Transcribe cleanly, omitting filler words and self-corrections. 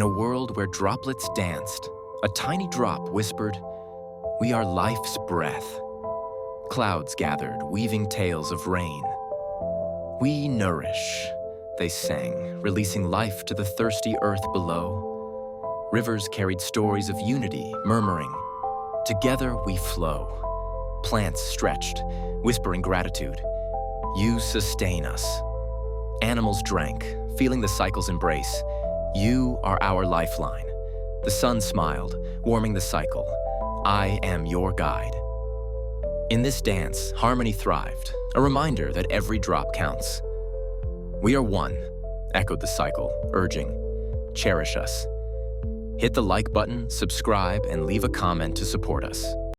In a world where droplets danced, a tiny drop whispered, "We are life's breath." Clouds gathered, weaving tales of rain. "We nourish," they sang, releasing life to the thirsty earth below. Rivers carried stories of unity, murmuring, "Together we flow." Plants stretched, whispering gratitude, "You sustain us." Animals drank, feeling the cycle's embrace, "You are our lifeline." The sun smiled, warming the cycle, "I am your guide." In this dance, harmony thrived, a reminder that every drop counts. "We are one," echoed the cycle, urging, "Cherish us." Hit the like button, subscribe, and leave a comment to support us.